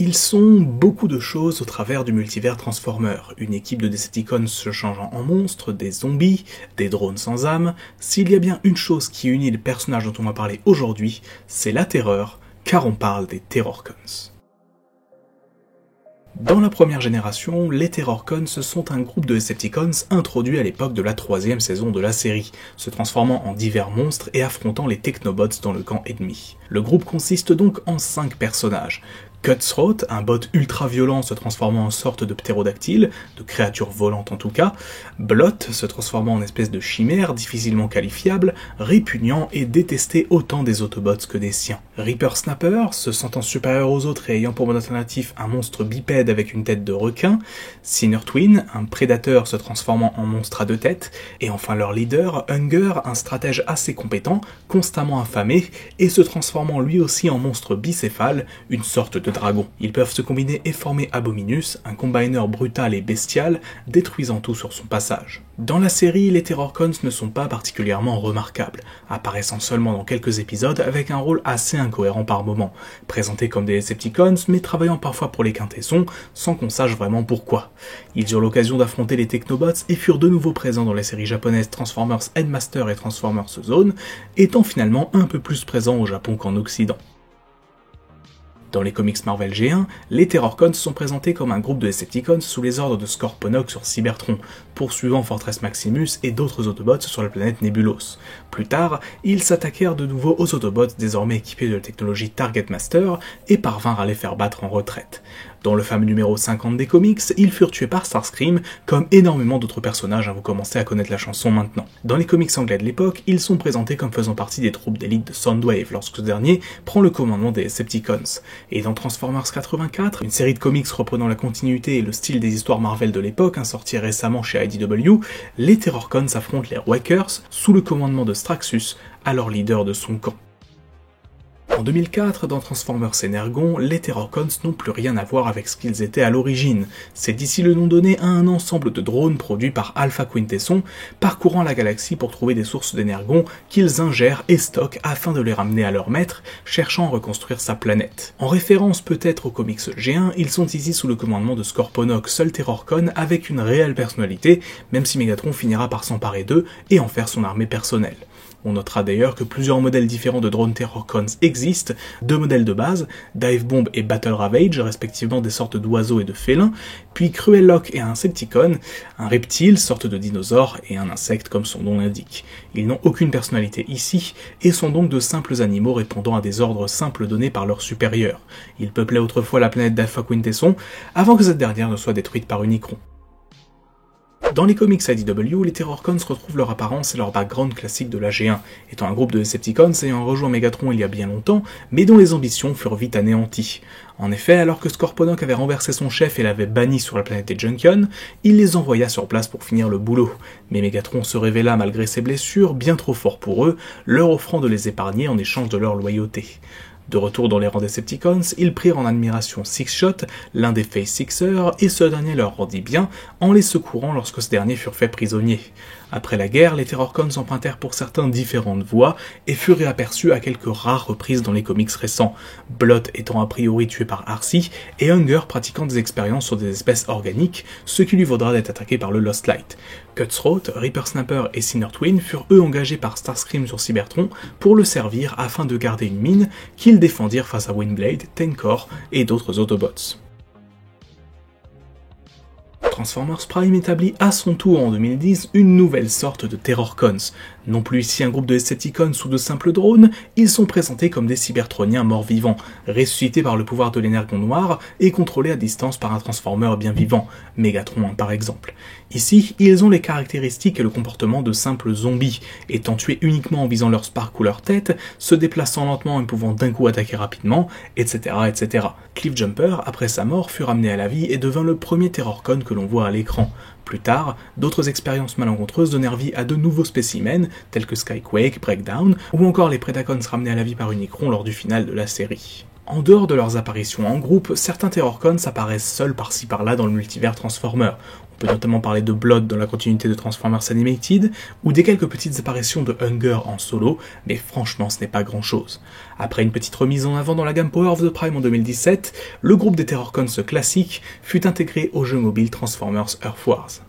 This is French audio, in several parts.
Ils sont beaucoup de choses au travers du multivers Transformers, une équipe de Decepticons se changeant en monstres, des zombies, des drones sans âme. S'il y a bien une chose qui unit les personnages dont on va parler aujourd'hui, c'est la terreur, car on parle des Terrorcons. Dans la première génération, les Terrorcons sont un groupe de Decepticons introduits à l'époque de la 3e saison de la série, se transformant en divers monstres et affrontant les Technobots dans le camp ennemi. Le groupe consiste donc en 5 personnages. Cutthroat, un bot ultra violent se transformant en sorte de ptérodactyle, de créature volante en tout cas, Blot se transformant en espèce de chimère difficilement qualifiable, répugnant et détesté autant des Autobots que des siens. Reaper Snapper, se sentant supérieur aux autres et ayant pour mode alternatif un monstre bipède avec une tête de requin, Sinner Twin, un prédateur se transformant en monstre à 2 têtes, et enfin leur leader, Hunger, un stratège assez compétent, constamment affamé, et se transformant lui aussi en monstre bicéphale, une sorte de dragon. Ils peuvent se combiner et former Abominus, un combiner brutal et bestial, détruisant tout sur son passage. Dans la série, les Terrorcons ne sont pas particulièrement remarquables, apparaissant seulement dans quelques épisodes avec un rôle assez incohérent par moments, présentés comme des Decepticons mais travaillant parfois pour les quintaissons sans qu'on sache vraiment pourquoi. Ils eurent l'occasion d'affronter les Technobots et furent de nouveau présents dans les séries japonaises Transformers Headmaster et Transformers Zone, étant finalement un peu plus présents au Japon qu'en Occident. Dans les comics Marvel G1, les Terrorcons sont présentés comme un groupe de Decepticons sous les ordres de Scorponok sur Cybertron, poursuivant Fortress Maximus et d'autres Autobots sur la planète Nebulos. Plus tard, ils s'attaquèrent de nouveau aux Autobots désormais équipés de la technologie Target Master et parvinrent à les faire battre en retraite. Dans le fameux numéro 50 des comics, ils furent tués par Starscream, comme énormément d'autres personnages, vous commencez à connaître la chanson maintenant. Dans les comics anglais de l'époque, ils sont présentés comme faisant partie des troupes d'élite de Soundwave lorsque ce dernier prend le commandement des Decepticons. Et dans Transformers 84, une série de comics reprenant la continuité et le style des histoires Marvel de l'époque, sortie récemment chez IDW, les Terrorcons affrontent les Wreckers sous le commandement de Straxus, alors leader de son camp. En 2004, dans Transformers Energon, les Terrorcons n'ont plus rien à voir avec ce qu'ils étaient à l'origine. C'est d'ici le nom donné à un ensemble de drones produits par Alpha Quintesson, parcourant la galaxie pour trouver des sources d'énergon qu'ils ingèrent et stockent afin de les ramener à leur maître, cherchant à reconstruire sa planète. En référence peut-être aux comics G1, ils sont ici sous le commandement de Scorponok, seul Terrorcon avec une réelle personnalité, même si Megatron finira par s'emparer d'eux et en faire son armée personnelle. On notera d'ailleurs que plusieurs modèles différents de drones Terrorcons existent, 2 modèles de base, Dive Bomb et Battle Ravage, respectivement des sortes d'oiseaux et de félins, puis Cruel Lock et un Insecticon, un reptile, sorte de dinosaure, et un insecte comme son nom l'indique. Ils n'ont aucune personnalité ici, et sont donc de simples animaux répondant à des ordres simples donnés par leurs supérieurs. Ils peuplaient autrefois la planète d'Alpha Quintesson, avant que cette dernière ne soit détruite par Unicron. Dans les comics IDW, les Terrorcons retrouvent leur apparence et leur background classique de la G1, étant un groupe de Decepticons ayant rejoint Megatron il y a bien longtemps, mais dont les ambitions furent vite anéanties. En effet, alors que Scorponok avait renversé son chef et l'avait banni sur la planète des Junkions, il les envoya sur place pour finir le boulot. Mais Megatron se révéla malgré ses blessures bien trop fort pour eux, leur offrant de les épargner en échange de leur loyauté. De retour dans les rangs Decepticons, ils prirent en admiration Sixshot, l'un des Face Sixers, et ce dernier leur rendit bien en les secourant lorsque ce dernier furent faits prisonniers. Après la guerre, les Terrorcons empruntèrent pour certains différentes voies et furent réaperçus à quelques rares reprises dans les comics récents, Blot étant a priori tué par Arcee et Hunger pratiquant des expériences sur des espèces organiques, ce qui lui vaudra d'être attaqué par le Lost Light. Cutthroat, Reaper Snapper et Sinner Twin furent eux engagés par Starscream sur Cybertron pour le servir afin de garder une mine qu'ils défendirent face à Windblade, Tenkor et d'autres Autobots. Transformers Prime établit à son tour en 2010 une nouvelle sorte de Terrorcons. Non plus ici un groupe de Decepticons ou de simples drones, ils sont présentés comme des cybertroniens morts-vivants, ressuscités par le pouvoir de l'énergon noir et contrôlés à distance par un Transformer bien vivant, Megatron par exemple. Ici, ils ont les caractéristiques et le comportement de simples zombies, étant tués uniquement en visant leur spark ou leur tête, se déplaçant lentement et pouvant d'un coup attaquer rapidement, etc. etc. Cliffjumper, après sa mort, fut ramené à la vie et devint le premier Terrorcon que l'on voit à l'écran. Plus tard, d'autres expériences malencontreuses donnèrent vie à de nouveaux spécimens, tels que Skyquake, Breakdown, ou encore les Predacons ramenés à la vie par Unicron lors du final de la série. En dehors de leurs apparitions en groupe, certains Terrorcons apparaissent seuls par-ci par-là dans le multivers Transformers. On peut notamment parler de Blood dans la continuité de Transformers Animated, ou des quelques petites apparitions de Hunger en solo, mais franchement ce n'est pas grand chose. Après une petite remise en avant dans la gamme Power of the Prime en 2017, le groupe des Terrorcons classique fut intégré au jeu mobile Transformers Earthwars.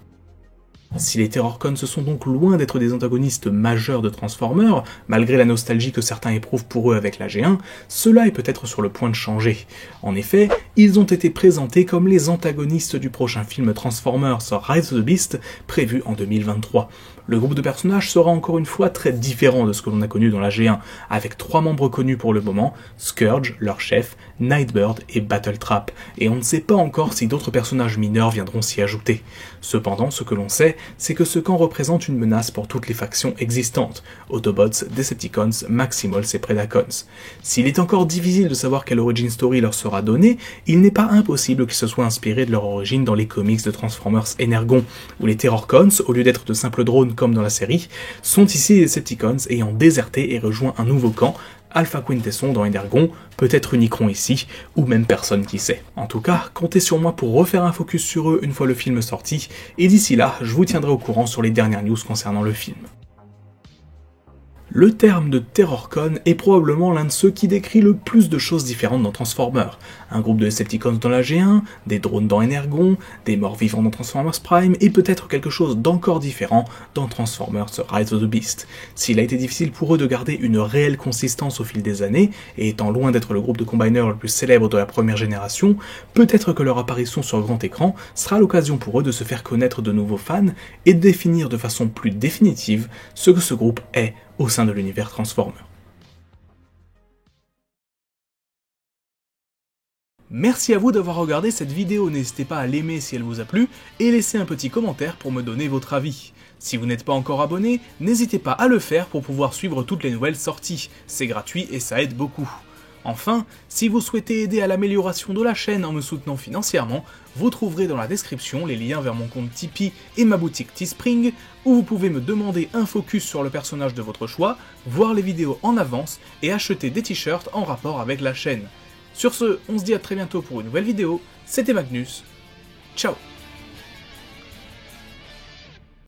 Si les Terrorcons sont donc loin d'être des antagonistes majeurs de Transformers, malgré la nostalgie que certains éprouvent pour eux avec la G1, cela est peut-être sur le point de changer. En effet, ils ont été présentés comme les antagonistes du prochain film Transformers Rise of the Beast, prévu en 2023. Le groupe de personnages sera encore une fois très différent de ce que l'on a connu dans la G1, avec 3 membres connus pour le moment, Scourge, leur chef, Nightbird et Battletrap, et on ne sait pas encore si d'autres personnages mineurs viendront s'y ajouter. Cependant, ce que l'on sait, c'est que ce camp représente une menace pour toutes les factions existantes, Autobots, Decepticons, Maximals et Predacons. S'il est encore difficile de savoir quelle origin story leur sera donnée, il n'est pas impossible qu'ils se soient inspirés de leur origine dans les comics de Transformers Energon, où les Terrorcons, au lieu d'être de simples drones comme dans la série, sont ici les Decepticons ayant déserté et rejoint un nouveau camp, Alpha Quintesson dans Energon, peut-être Unicron ici, ou même personne qui sait. En tout cas, comptez sur moi pour refaire un focus sur eux une fois le film sorti, et d'ici là, je vous tiendrai au courant sur les dernières news concernant le film. Le terme de Terrorcon est probablement l'un de ceux qui décrit le plus de choses différentes dans Transformers. Un groupe de Decepticons dans la G1, des drones dans Energon, des morts vivants dans Transformers Prime, et peut-être quelque chose d'encore différent dans Transformers Rise of the Beast. S'il a été difficile pour eux de garder une réelle consistance au fil des années, et étant loin d'être le groupe de combiners le plus célèbre de la première génération, peut-être que leur apparition sur grand écran sera l'occasion pour eux de se faire connaître de nouveaux fans, et de définir de façon plus définitive ce que ce groupe est au sein de l'univers Transformers. Merci à vous d'avoir regardé cette vidéo, n'hésitez pas à l'aimer si elle vous a plu, et laisser un petit commentaire pour me donner votre avis. Si vous n'êtes pas encore abonné, n'hésitez pas à le faire pour pouvoir suivre toutes les nouvelles sorties, c'est gratuit et ça aide beaucoup. Enfin, si vous souhaitez aider à l'amélioration de la chaîne en me soutenant financièrement, vous trouverez dans la description les liens vers mon compte Tipeee et ma boutique Teespring, où vous pouvez me demander un focus sur le personnage de votre choix, voir les vidéos en avance et acheter des t-shirts en rapport avec la chaîne. Sur ce, on se dit à très bientôt pour une nouvelle vidéo, c'était Magnus, ciao.